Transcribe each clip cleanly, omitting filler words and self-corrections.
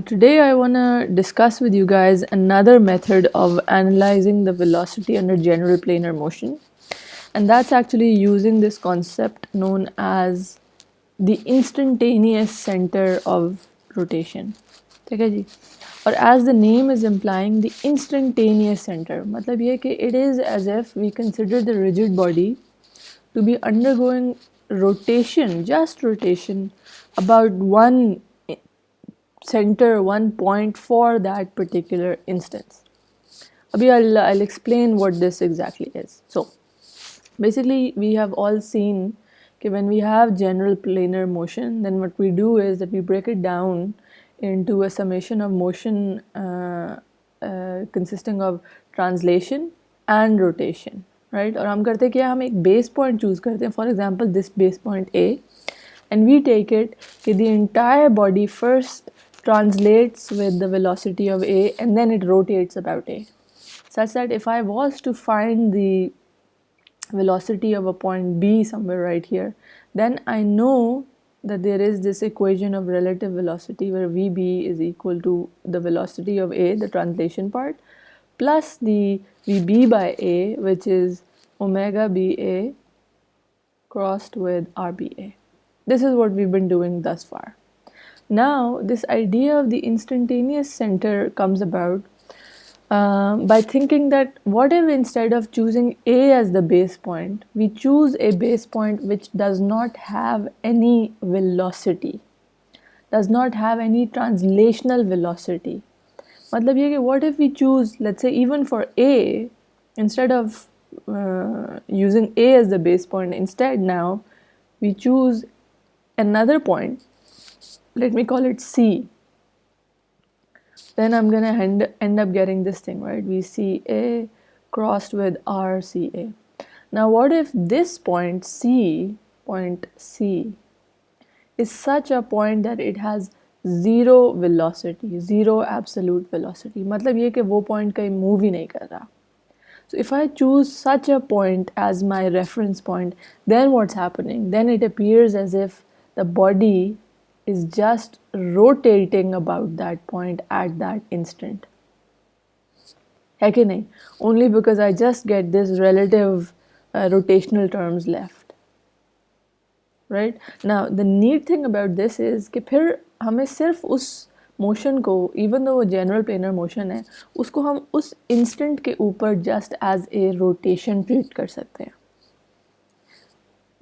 Today I want to discuss with you guys another method of analyzing the velocity under general planar motion, and that's actually using this concept known as the instantaneous center of rotation. ठीक है जी. और as the name is implying, the instantaneous center मतलब ये कि it is as if we consider the rigid body to be undergoing rotation, just rotation, about one center, one point for that particular instance. Abhi I'll explain what this exactly is. So basically we have all seen that when we have general planar motion, then what we do is that we break it down into a summation of motion consisting of translation and rotation, right? और हम करते क्या, हम एक base point choose करते हैं, for example this base point A, and we take it that the entire body first translates with the velocity of A and then it rotates about A, such that if I was to find the velocity of a point B somewhere right here, then I know that there is this equation of relative velocity where VB is equal to the velocity of A, the translation part, plus the VB by A, which is omega BA crossed with RBA. This is what we've been doing thus far. Now, this idea of the instantaneous center comes about by thinking that what if instead of choosing A as the base point, we choose a base point which does not have any velocity, does not have any translational velocity. मतलब ये कि what if we choose, let's say even for A, instead of using A as the base point, instead now we choose another point, let me call it C, then I'm gonna end up getting this thing, right? VCA crossed with RCA. Now what if this point C, is such a point that it has zero velocity, zero absolute velocity, मतलब ये कि वो point कहीं move ही नहीं कर रहा. So if I choose such a point as my reference point, then what's happening? Then it appears as if the body is just rotating about that point at that instant. है कि नहीं? Only because I just get this relative rotational terms left. Right? Now the neat thing about this is कि फिर हमें सिर्फ उस motion को, even though वो जनरल प्लेनर मोशन है, उसको हम उस इंस्टेंट के ऊपर just as a rotation treat कर सकते हैं.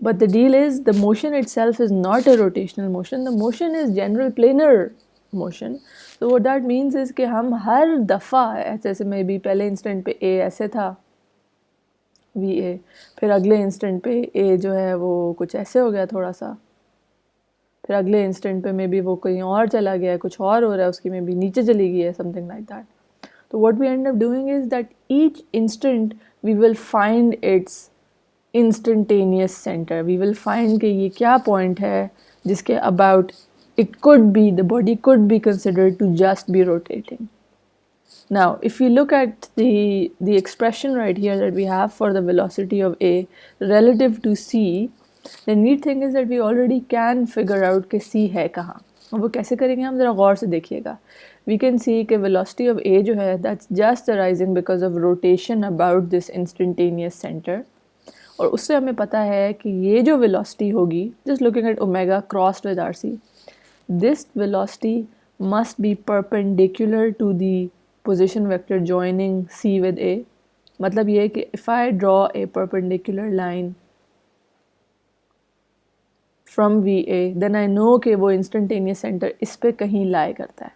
But the deal is the motion itself is not a rotational motion, the motion is general planar motion. So what that means is कि हम हर दफ़ा जैसे मे बी पहले इंस्टेंट पे A ऐसे था VA, फिर अगले इंस्टेंट पे A जो है वो कुछ ऐसे हो गया थोड़ा सा, फिर अगले इंस्टेंट पे मे बी वो कहीं और चला गया, कुछ और हो रहा है, उसकी मे बी नीचे चली गई है, something like that. So what we end up doing is that each instant we will find its instantaneous center. We will find कि ये क्या point है जिसके about it could be, the body could be considered to just be rotating. Now, if we look at the expression right here that we have for the velocity of A relative to C, the neat thing is that we already can figure out कि C है कहाँ. और वो कैसे करेंगे हम ज़रा गौर से देखिएगा. We can see कि velocity of A जो है that's just arising because of rotation about this instantaneous center. और उससे हमें पता है कि ये जो velocity होगी, just looking at omega crossed with RC, this velocity must be perpendicular to the position vector joining C with A. मतलब ये कि if I draw a perpendicular line from VA, then I know कि वो instantaneous center इस पे कहीं lie करता है.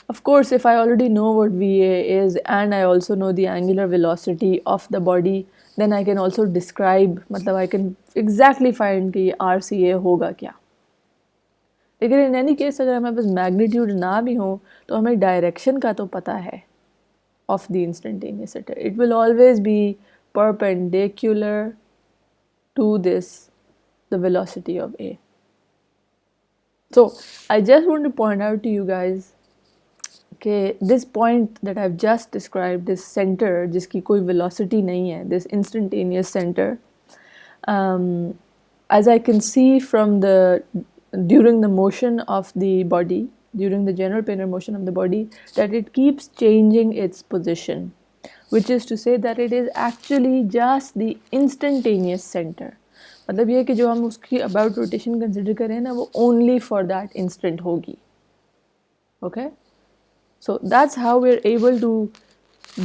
Of course, if I already know what VA is and I also know the angular velocity of the body, then I can also describe, मतलब I can exactly find कि RCA होगा क्या. लेकिन in any case अगर हमारे पास magnitude ना भी हो तो हमें direction का तो पता है of the instantaneous center. It will always be perpendicular to this, the velocity of A. So I just want to point out to you guys कि this point that I've just described, this center जिसकी कोई velocity नहीं है, this instantaneous center, as I can see from the during the motion of the body, during the general planar motion of the body, that it keeps changing its position, which is to say that it is actually just the instantaneous center. मतलब ये कि जो हम उसकी about rotation consider करें ना, वो only for that instant होगी. Okay, so that's how we're able to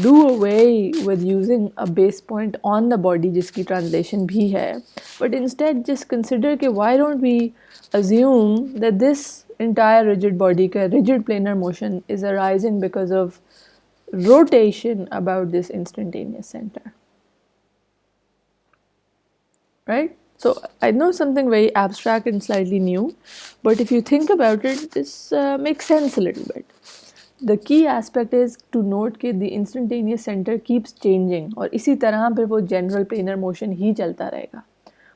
do away with using a base point on the body जिसकी translation भी है, but instead just consider कि why don't we assume that this entire rigid body का rigid planar motion is arising because of rotation about this instantaneous center, right? So I know something very abstract and slightly new, but if you think about it, this makes sense a little bit. The key aspect is to note कि the instantaneous center keeps changing, और इसी तरह फिर वो general planar motion ही चलता रहेगा.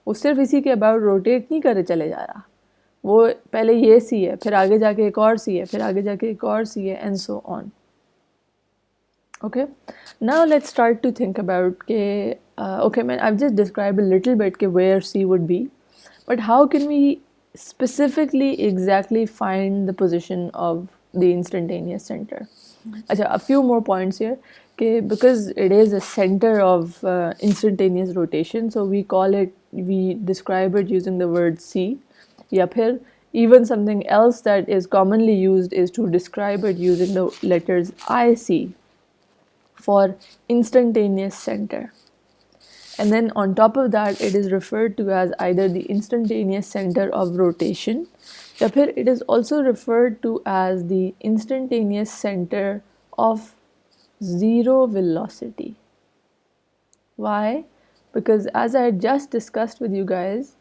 वो सिर्फ इसी के about rotate नहीं करे चले जा रहा. वो पहले ये सी है, फिर आगे जाके एक और सी है, फिर आगे जाके एक और सी है, and so on. Okay, now let's start to think about के okay man, I've just described a little bit के where C would be, but how can we specifically exactly find the position of the instantaneous center? Achha, a few more points here okay, because it is a center of instantaneous rotation, so we describe it using the word C. या फिर even something else that is commonly used is to describe it using the letters IC for instantaneous center. And then on top of that, it is referred to as either the instantaneous center of rotation, or it is also referred to as the instantaneous center of zero velocity. Why? Because as I just discussed with you guys,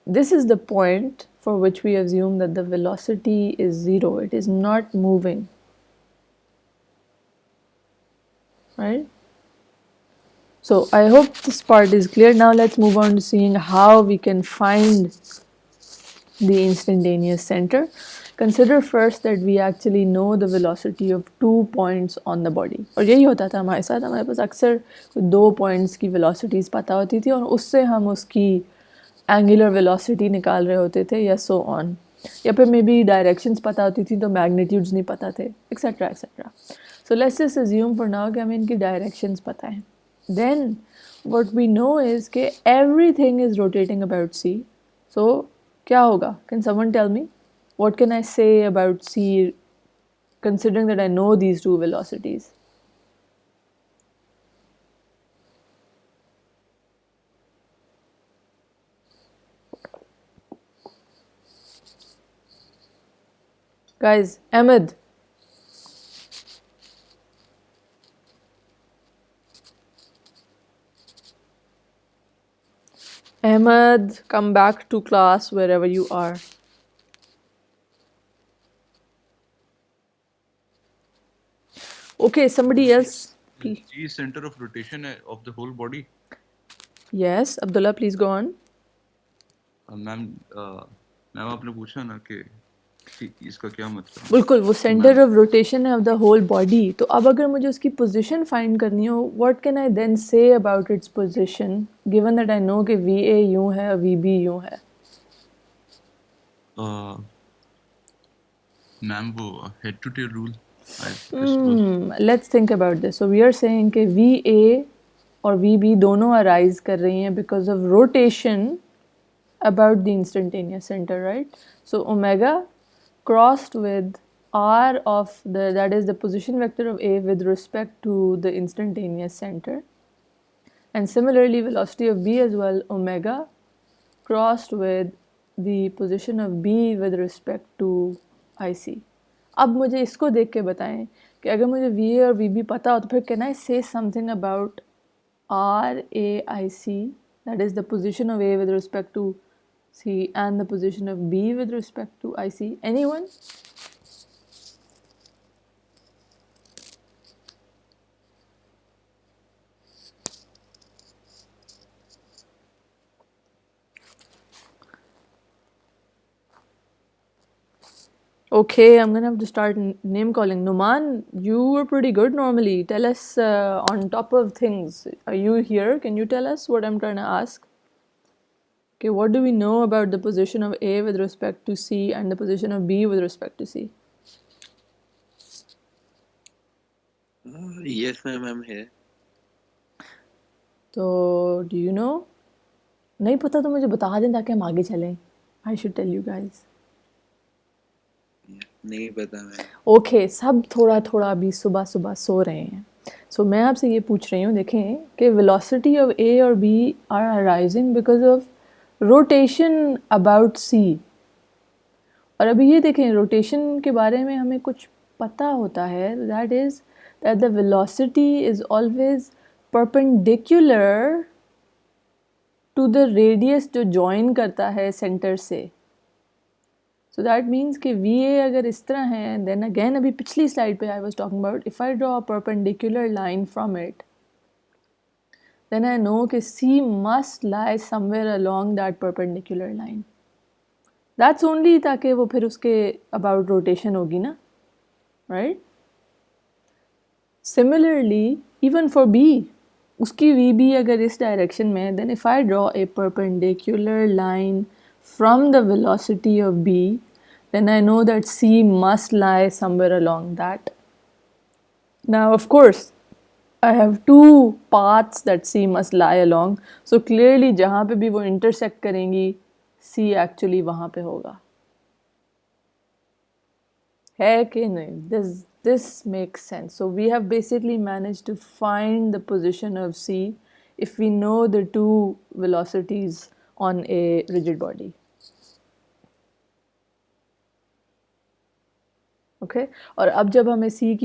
this is the point for which we assume that the velocity is zero. It is not moving, right? So I hope this part is clear. Now let's move on to seeing how we can find the instantaneous center. Consider first that we actually know the velocity of 2 points on the body. और यही होता था हमारे साथ, हमारे पास अक्सर 2 points की velocities पता होती थी और उससे हम उसकी angular velocity निकाल रहे होते थे या so on. या फिर मे बी डायरेक्शंस पता होती थी तो मैग्नीट्यूड्स नहीं पता थे, etcetera etcetera. So let's just assume for now कि हमें इनकी डायरेक्शंस पता है. Then what we know is कि everything is rotating about C. So क्या होगा? Can someone tell me what can I say about C considering that I know these two velocities? Guys, Ahmed. Ahmed, come back to class wherever you are. Okay, somebody else. G is center of rotation of the whole body. Yes, Abdullah, please go on. Ma'am आपने पूछा ना कि इसका क्या मतलब? बिल्कुल, वो center of rotation है ऑफ द होल बॉडी. तो अब अगर मुझे उसकी पोजीशन फाइंड करनी हो, what can I then say about its position given that I know कि VA यूं है और VB यूं है? मैम वो head to tail rule. Let's think about this. So we are saying कि VA और VB दोनों arise कर रही हैं because of rotation about the instantaneous center, right? So omega crossed with r of that is the position vector of A with respect to the instantaneous center, and similarly velocity of B as well, omega crossed with the position of B with respect to IC. अब मुझे इसको देख के बताएं कि अगर मुझे VA और VB पता हो तो फिर can I say something about RAIC, that is the position of A with respect to C and the position of B with respect to IC? Anyone? Okay, I'm gonna have to start name calling. Numan, you were pretty good normally. Tell us on top of things. Are you here? Can you tell us what I'm trying to ask? Okay, what do we know about the position of A with respect to C and the position of B with respect to C? Yes, ma'am, है. तो do you know? नहीं पता तो मुझे बता दें ताकि हम आगे चलें. I should tell you guys. नहीं पता मैम. ओके सब थोड़ा थोड़ा अभी सुबह सुबह सो रहे हैं. सो मैं आपसे ये पूछ रही हूँ, देखें कि वेलोसिटी ऑफ ए और B are arising because of rotation about C. और अभी ये देखें रोटेशन के बारे में हमें कुछ पता होता है, that is that the velocity is always perpendicular to the radius जो जॉइन करता है सेंटर से. So that means कि VA अगर इस तरह है, then again अभी पिछली स्लाइड पे I was talking about, if I draw a perpendicular line from it, then I know कि C must lie somewhere along that perpendicular line. That's only ताकि वो फिर उसके about rotation होगी ना, right? Similarly, even for B, उसकी VB अगर इस direction में, then if I draw a perpendicular line from the velocity of B, then I know that C must lie somewhere along that. Now, of course, I have two paths that C must lie along. So clearly, जहाँ पे भी वो intersect करेंगी, C actually वहाँ पे होगा. है कि नहीं? This makes sense. So we have basically managed to find the position of C if we know the two velocities on a rigid body. Okay और अब जब हमें सी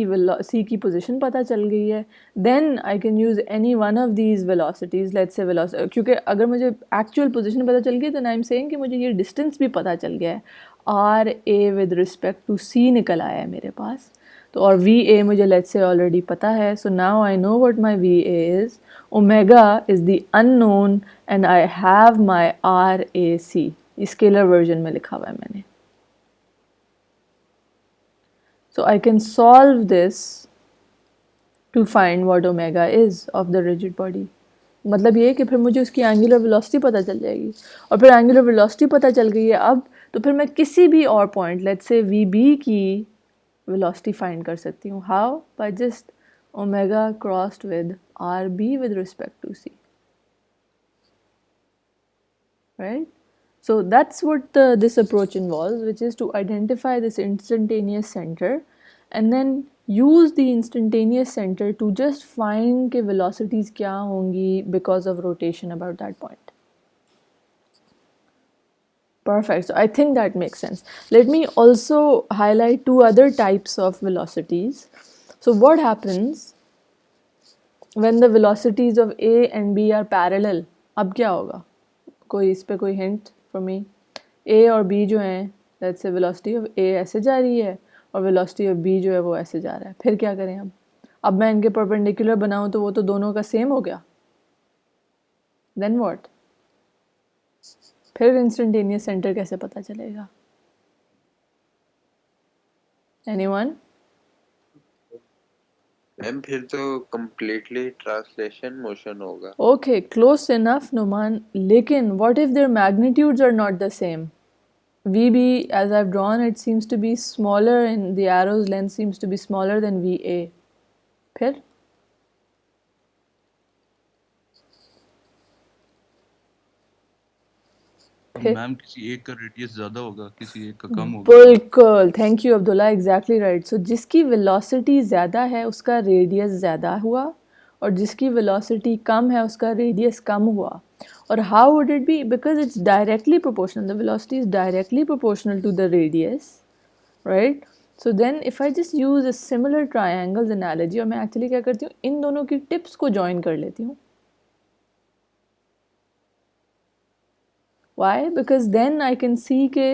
की पोजीशन पता चल गई है, then I can use any one of these velocities, let's say velocity, क्योंकि अगर मुझे एक्चुअल पोजीशन पता चल गई तो आई एम सेइंग कि मुझे ये डिस्टेंस भी पता चल गया है. R A with respect to C निकल आया है मेरे पास. तो और वी ए मुझे लेट्स से ऑलरेडी पता है. So now I know what my V A is. Omega is the unknown and I have my R A C. Scalar version में लिखा हुआ है मैंने. So I can solve this to find what omega is of the rigid body. मतलब ये कि फिर मुझे उसकी एंगुलर वेलोसिटी पता चल जाएगी. और फिर एंगुलर वेलोसिटी पता चल गई है अब, तो फिर मैं किसी भी और पॉइंट, लेट्स से VB की वेलोसिटी फाइंड कर सकती हूँ. How? By just omega crossed with RB with respect to C. Right? So that's what this approach involves, which is to identify this instantaneous center and then use the instantaneous center to just find के velocities क्या होंगी because of rotation about that point. Perfect. So I think that makes sense. Let me also highlight two other types of velocities. So what happens when the velocities of A and B are parallel? अब क्या होगा? कोई इस पे कोई hint for me? ए और B जो हैं, लेट्स से वेलोसिटी ऑफ ए ऐसे जा रही है और वेलोसिटी ऑफ बी जो है वो ऐसे जा रहा है. फिर क्या करें? अब मैं इनके परपेंडिकुलर बनाऊं तो वो तो दोनों का सेम हो गया. Then what? फिर इंस्टेंटेनियस सेंटर कैसे पता चलेगा? एनीवन? मैम फिर तो completely ट्रांसलेशन मोशन होगा. Okay, close enough, Numan. लेकिन what if their magnitudes are not the same? VB, as I've drawn, it seems to be smaller and the arrow's length seems to be smaller than VA. फिर? Ma'am किसी एक का radius ज़्यादा होगा, किसी एक का कम होगा. बिल्कुल, thank you Abdullah, exactly right. So जिसकी वेलोसिटी ज़्यादा है उसका रेडियस ज़्यादा हुआ और जिसकी वेलोसिटी कम है उसका रेडियस कम हुआ. और how would it be? Because it's directly proportional, the velocity is directly proportional to the radius, right? So then if I just use a similar triangles analogy, और मैं एक्चुअली क्या करती हूँ, इन दोनों की टिप्स को जॉइन कर लेती हूँ. Why? Because then I can see के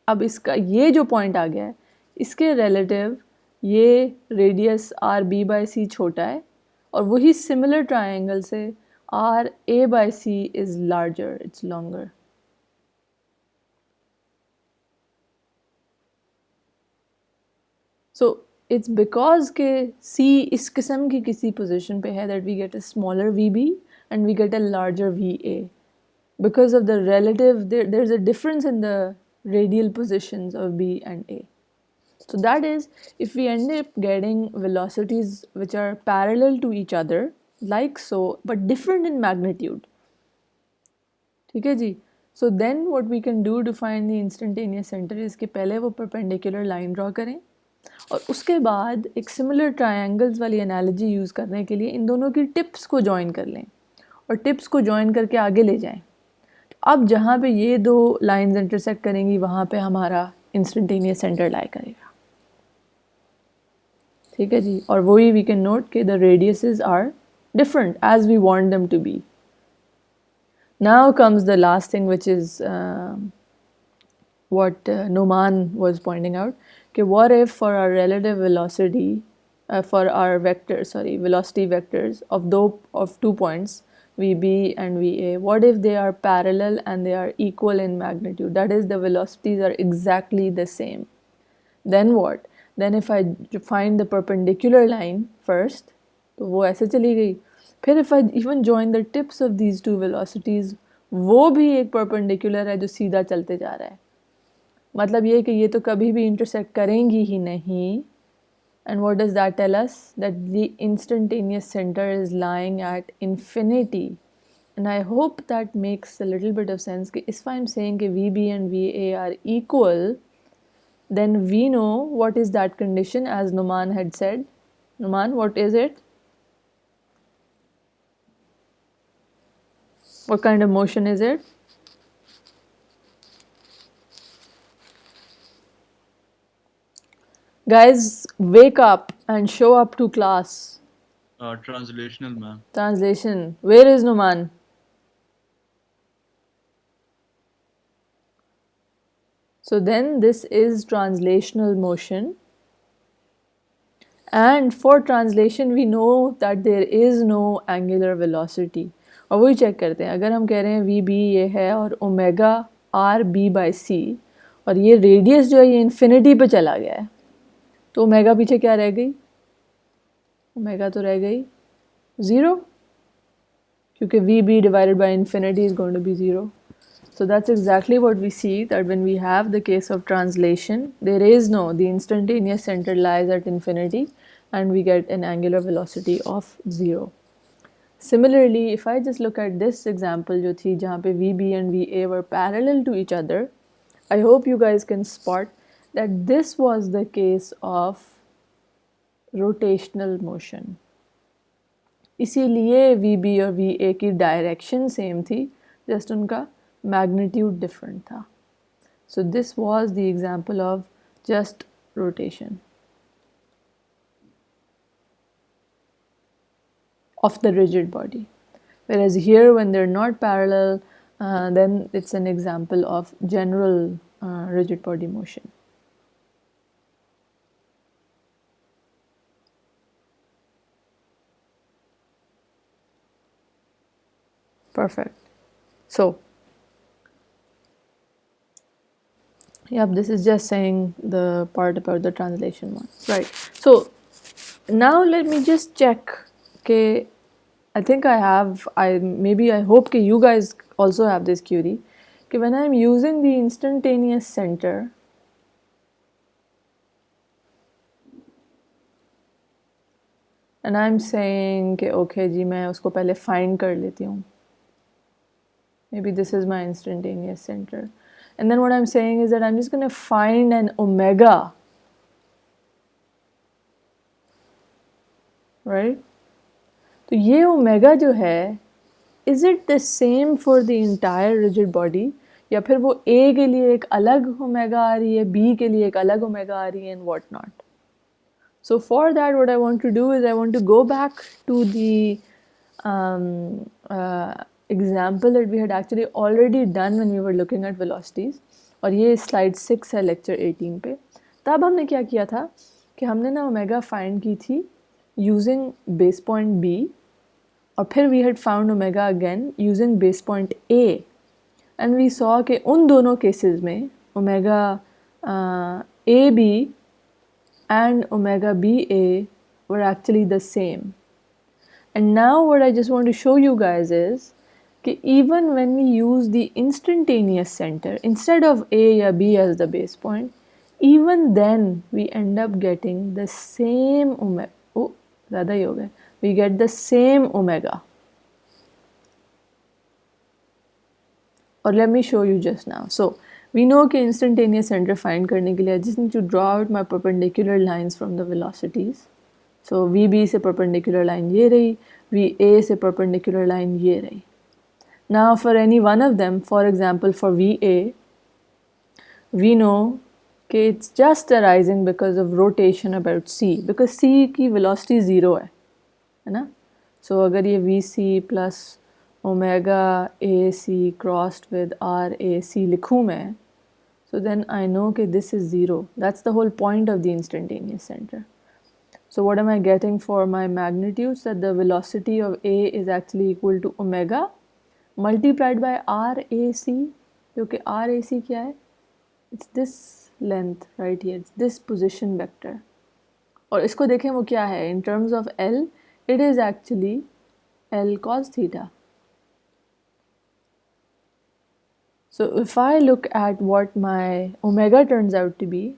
अब इसका ये जो पॉइंट आ गया है इसके रिलेटिव ये रेडियस RB/C छोटा है और वही सिमिलर ट्रायंगल से RA/C is larger, it's longer. So it's because के C इस किस्म की किसी पोजिशन पे है that we get a smaller VB and we get a larger VA. because of the relative, there's a difference in the radial positions of B and A. So that is, if we end up getting velocities which are parallel to each other, like so, but different in magnitude. ठीक है जी. So then what we can do to find the instantaneous center is कि पहले वो perpendicular line draw करें और उसके बाद एक similar triangles वाली analogy use करने के लिए इन दोनों की tips को join कर लें और tips को join करके आगे ले जाएं. अब जहाँ पे ये दो lines intersect करेंगी वहाँ पे हमारा instantaneous center lie करेगा. ठीक है जी. और वही we can note कि the radiuses are different as we want them to be. Now comes the last thing, which is what Noman was pointing out. Okay, what if for our relative velocity, for our velocity vectors of 2 points, VB and VA, what if they are parallel and they are equal in magnitude? That is, the velocities are exactly the same. Then what? Then if I find the perpendicular line first, तो वो ऐसे चली गई. फिर if I even join the tips of these two velocities, वो भी एक perpendicular है जो सीधा चलते जा रहा है. मतलब ये कि ये तो कभी भी intersect करेंगी ही नहीं. And what does that tell us? That the instantaneous center is lying at infinity. And I hope that makes a little bit of sense. If I'm saying that VB and VA are equal, then we know what is that condition, as Noman had said. Noman, what is it? What kind of motion is it? Guys, wake up and show up to class. Translational, ma'am. Translation. Where is Noman? So then this is translational motion. And for translation, we know that there is no angular velocity. और वही check करते हैं. अगर हम कह रहे हैं we B ये है और ओमेगा आर बी बाई सी और ये रेडियस जो है ये इन्फिनिटी पे चला गया है, तो ओमेगा पीछे क्या रह गई? ओमेगा तो रह गई 0, क्योंकि V B divided by infinity is going to be 0. So that's exactly what we see, that when we have the case of translation, there is no, the instantaneous center lies at infinity and we get an angular velocity of 0. Similarly, if I just look at this example जो थी जहाँ पे VB and VA were parallel to each other, I hope you guys can spot that this was the case of rotational motion. इसीलिए VB और VA की direction same थी, just उनका magnitude different था. So this was the example of just rotation of the rigid body. Whereas here, when they're not parallel, then it's an example of general rigid body motion. Perfect. So yep, this is just saying the part about the translation one, right? So now let me just check. Okay, I think I have. I hope that you guys also have this query. Okay, when I'm using the instantaneous center, and I'm saying कि okay जी मैं उसको पहले find कर लेती हूँ. Maybe this is my instantaneous center. And then what I'm saying is that I'm just going to find an omega, right? तो ये omega जो है, is it the same for the entire rigid body? या फिर वो A के लिए एक अलग omega आ रही है, B के लिए एक अलग omega आ रही है, and what not? So for that, what I want to do is I want to go back to the example that we had actually already done when we were looking at velocities. और ये slide 6 है lecture 18 पे. तब हमने क्या किया था कि हमने ना omega find की थी using base point B, और फिर we had found omega again using base point A. And we saw कि उन दोनों cases में omega AB and omega BA were actually the same. And now what I just want to show you guys is कि even when we use the instantaneous center instead of A या B as the base point, even then we end up getting the same omega. Oh, ज़्यादा ही हो गए. We get the same omega. Or let me show you just now. So we know कि instantaneous center find करने के लिए I just need to draw out my perpendicular lines from the velocities. So VB से perpendicular line ये रही, VA से perpendicular line ये रही. Now for any one of them, for example for VA, we know कि it's just arising because of rotation about C, because C की velocity 0 है ना? So अगर ये VC plus omega AC crossed with RAC लिखूँ मैं, so then I know कि this is 0. That's the whole point of the instantaneous center. So what am I getting for my magnitudes? That the velocity of A is actually equal to omega multiplied by RAC, जो कि RAC क्या है? It's this length right here, it's this position vector. और इसको देखें वो क्या है? In terms of L, it is actually L cos theta. So if I look at what my omega turns out to be,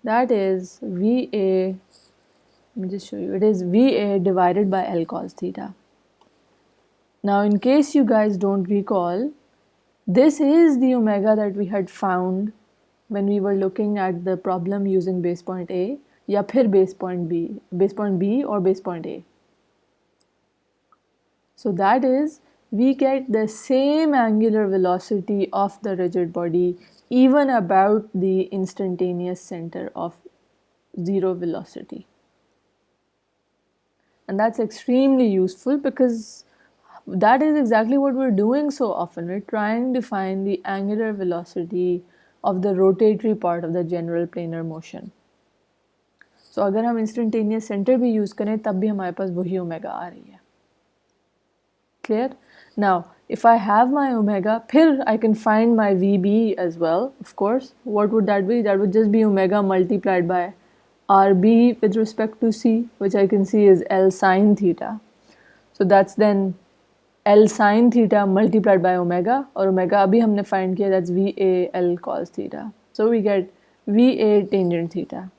that is VA, let me just show you, it is VA divided by L cos theta. Now in case you guys don't recall, this is the omega that we had found when we were looking at the problem using base point A या फिर base point B or base point A. So that is, we get the same angular velocity of the rigid body even about the instantaneous center of zero velocity. And that's extremely useful because that is exactly what we're doing so often. We're trying to find the angular velocity of the rotatory part of the general planar motion. So अगर हम instantaneous center भी use करें तब भी हमारे पास वही omega आ रही है. Clear? Now, if I have my omega, फिर I can find my VB as well, of course. What would that be? That would just be omega multiplied by RB with respect to C, which I can see is L sine theta. So that's then L sine theta multiplied by omega, और omega अभी हमने find किया, that's VA L cos theta. So we get VA tangent theta.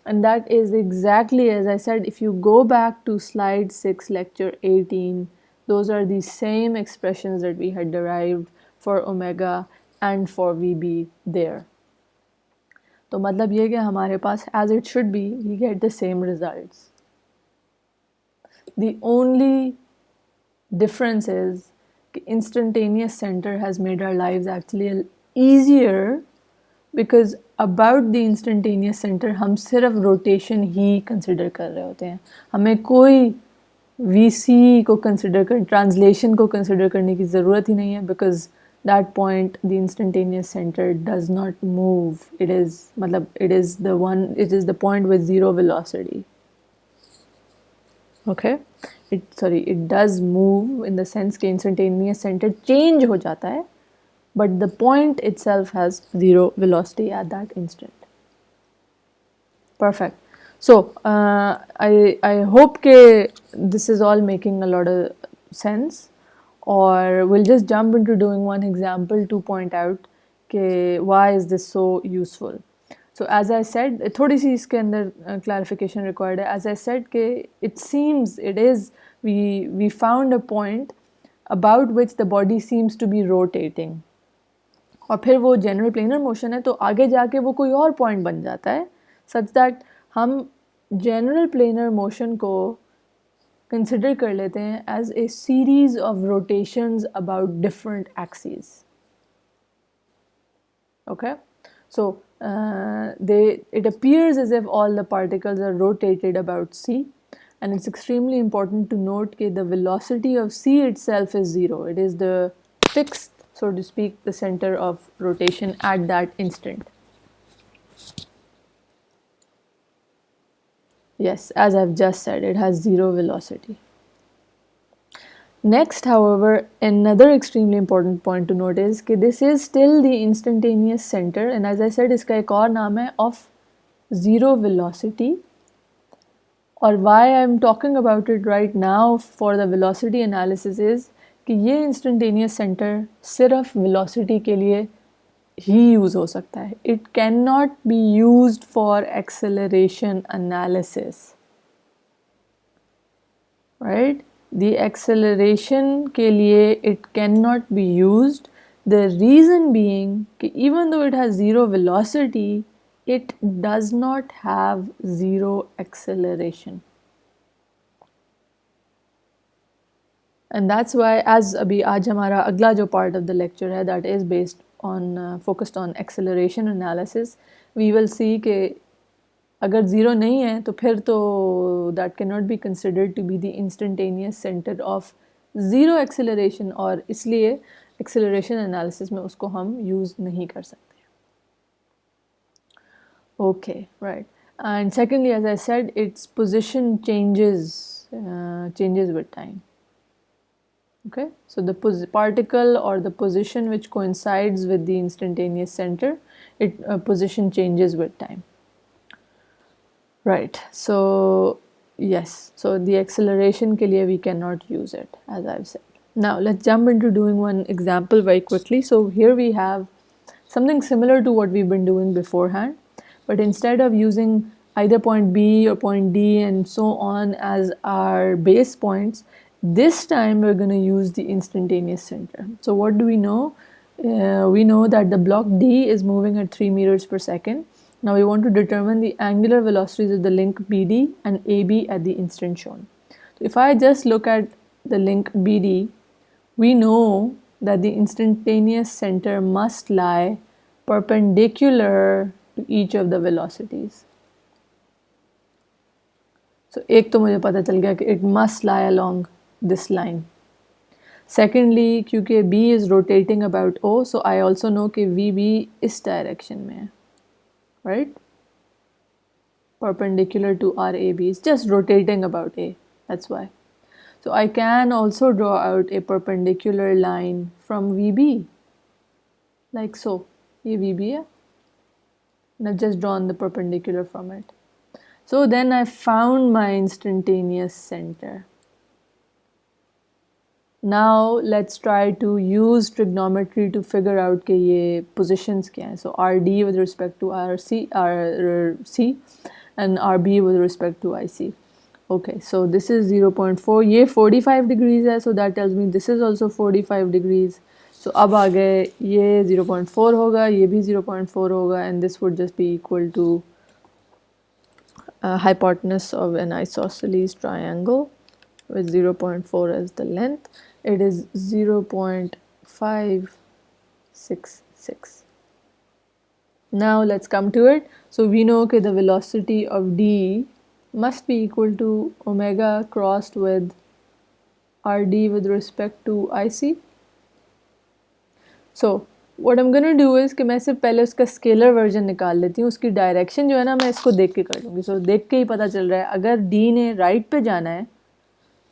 And that is exactly as I said, if you go back to slide 6, lecture 18, those are the same expressions that we had derived for omega and for VB there. तो मतलब ये कि हमारे पास as it should be, we get the same results. The only difference is that instantaneous center has made our lives actually easier because about the instantaneous center हम सिर्फ rotation ही consider कर रहे होते हैं. हमें कोई VC को consider कर, translation को consider करने की ज़रूरत ही नहीं है because that point the instantaneous center does not move. It is मतलब it is the point with zero velocity. Okay, it does move in the sense कि instantaneous center change हो जाता है, but the point itself has zero velocity at that instant. Perfect. So I hope that this is all making a lot of sense, or we'll just jump into doing one example to point out that why is this so useful. So as I said, थोड़ी सी इसके अंदर clarification required है. As I said कि it seems it is we found a point about which the body seems to be rotating. और फिर वो general planar motion है तो आगे जाके वो कोई और point बन जाता है such that हम general planar motion को consider कर लेते हैं as a series of rotations about different axes. Okay, so it appears as if all the particles are rotated about C, and it's extremely important to note that the velocity of C itself is zero. It is the fixed, so to speak, the center of rotation at that instant. Yes, as I've just said, it has zero velocity. Next, however, another extremely important point to note is that this is still the instantaneous center, and as I said, इसका एक और नाम है of zero velocity. Or why I'm talking about it right now for the velocity analysis is कि ये instantaneous centre सिर्फ velocity के लिए ही यूज़ हो सकता है. It can not be used for acceleration analysis, right. The acceleration के लिए it cannot be used. The reason being कि even though it has zero velocity, it does not have zero acceleration. And that's why as अभी आज हमारा अगला जो part of the lecture है that is based on focused on acceleration analysis, we will see कि अगर zero नहीं है तो फिर तो that can not be considered to be the instantaneous center of zero acceleration, और इसलिए एक्सेलरेशन एनालिसिस में उसको हम यूज़ नहीं कर सकते. Okay, right. And secondly, as I said, it's position changes with time. Okay, so the particle or the position which coincides with the instantaneous center, position changes with time. Right, so yes, so the acceleration ke liye we cannot use it, as I've said. Now let's jump into doing one example very quickly. So here we have something similar to what we've been doing beforehand, but instead of using either point B or point D and so on as our base points, this time we're going to use the instantaneous center. So what do we know? We know that the block D is moving at 3 meters per second. Now we want to determine the angular velocities of the link BD and AB at the instant shown. So if I just look at the link BD, we know that the instantaneous center must lie perpendicular to each of the velocities. So एक तो मुझे पता चल गया कि it must lie along this line. Secondly, क्योंकि B is rotating about O, so I also know कि VB इस direction में है. Right, perpendicular to RAB, is just rotating about A, that's why. So I can also draw out a perpendicular line from VB, like so. Ye VB hai, and I've just drawn the perpendicular from it. So then I found my instantaneous center. Now let's try to use trigonometry to figure out कि ये positions क्या हैं. So RD with respect to RC and RB with respect to IC. Okay, so this is 0.4. ये 45 degrees है, so that tells me this is also 45 degrees. So अब आगे ये 0.4 होगा, ये भी 0.4 होगा, and this would just be equal to hypotenuse of an isosceles triangle with 0.4 as the length. It is 0.566. Now let's come to it. So we know that the velocity of D must be equal to omega crossed with RD with respect to IC. So what I'm going to do is कि मैं सिर्फ पहले उसका scalar version निकाल लेती हूँ. उसकी direction जो है ना, मैं इसको देख के कर लूँगी. सो देख के ही पता चल रहा है, अगर D ने राइट पे जाना है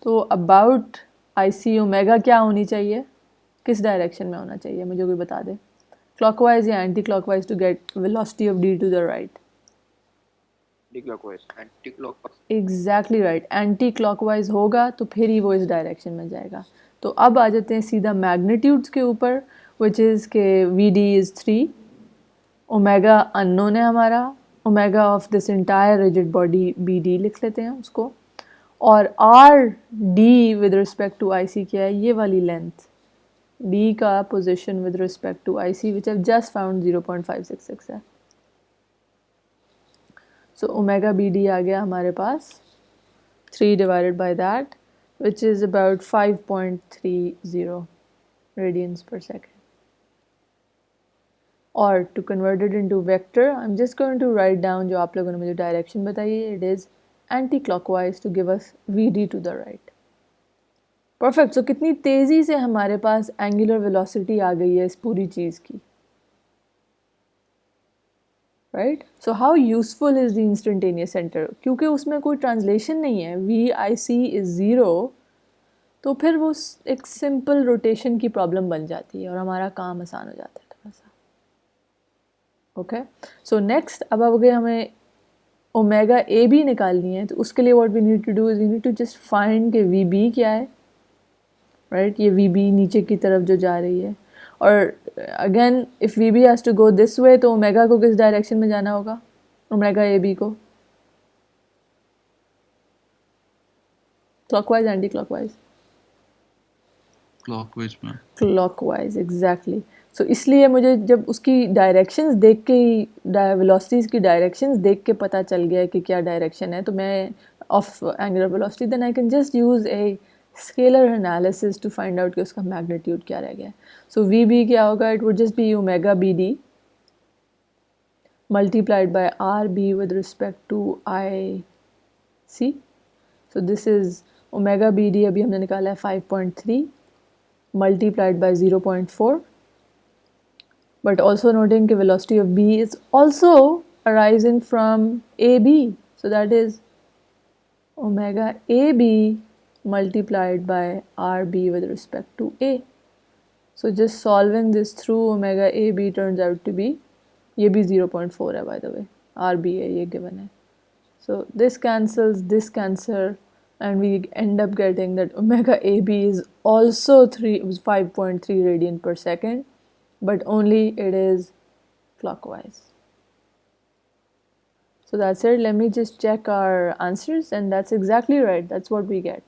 तो अबाउट IC ओमेगा क्या होनी चाहिए, किस डायरेक्शन में होना चाहिए, मुझे कोई बता दे. क्लॉकवाइज या anti clockwise to get velocity of D to the right. Anti clockwise. Exactly right, anti clockwise होगा तो फिर ही वो इस डायरेक्शन में जाएगा. तो अब आ जाते हैं सीधा मैग्नीट्यूड्स के ऊपर, विच इज़ के VD इज़ 3, ओमेगा अननोन है हमारा, omega of this entire rigid body BD लिख लेते हैं उसको, और RD with respect to IC क्या है, ये वाली लेंथ D का position with respect to IC which have just found 0.566 है. सो ओमेगा BD आ गया हमारे पास 3 divided by that, which is about 5.30 radians per second. Or to convert it into vector, I'm just going to write down जो आप लोगों ने मुझे direction बताई है. It is anti-clockwise to give us VD to the right. Perfect. So कितनी तेज़ी से हमारे पास angular velocity आ गई है इस पूरी चीज़ की. Right? So how useful is the instantaneous center? क्योंकि उसमें कोई ट्रांसलेशन नहीं है, VIC is 0, तो फिर वो एक सिंपल रोटेशन की प्रॉब्लम बन जाती है और हमारा काम आसान हो जाता है थोड़ा सा. ओके, सो नेक्स्ट अब अगर हमें ओमेगा AB निकालनी है तो उसके लिए what we need to do is we need to just find के VB क्या है राइट, ये वी बी नीचे की तरफ जो जा रही है, और again if we B has to go this way तो ओमेगा को किस डायरेक्शन में जाना होगा, ओमेगा ए बी को क्लॉकवाइज एंटी क्लॉकवाइज, क्लॉकवाइज में। Clockwise exactly. सो इसलिए मुझे जब उसकी डायरेक्शंस देख के ही, वेलोसिटीज़ की डायरेक्शंस देख के पता चल गया कि क्या डायरेक्शन है, तो मैं of angular velocity then I can just use a scalar analysis to find out कि उसका मैग्नीट्यूड क्या रह गया। सो वी बी क्या होगा, it would just be omega B D multiplied by RB with respect to IC. So this is omega BD अभी हमने निकाला है 5.3 multiplied by 0.4. But also noting कि velocity of B is also arising from AB. So that is omega AB multiplied by RB with respect to A. So just solving this through omega AB turns out to be, ये भी 0.4 है by the way, R B है ये given है, so this cancels this cancel and we end up getting that omega A B is also 5.3 radian per second, but only it is clockwise. So that's it. Let me just check our answers, and that's exactly right. That's what we get.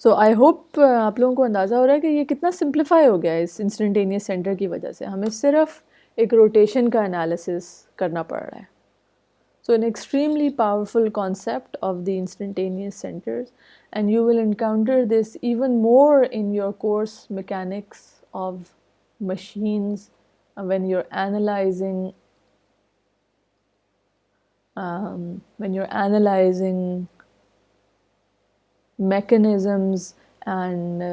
So I hope आप लोगों को अंदाज़ा हो रहा है कि ये कितना सिंप्लीफाई हो गया है इस इंस्टेंटेनियस सेंटर की वजह से, हमें सिर्फ एक रोटेशन का एनालिसिस करना पड़ रहा है. So an extremely powerful concept of the instantaneous centres, and you will encounter this even more in your course mechanics of machines when you're analyzing mechanisms and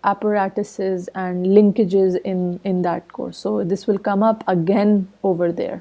apparatuses and linkages in that course. So this will come up again over there.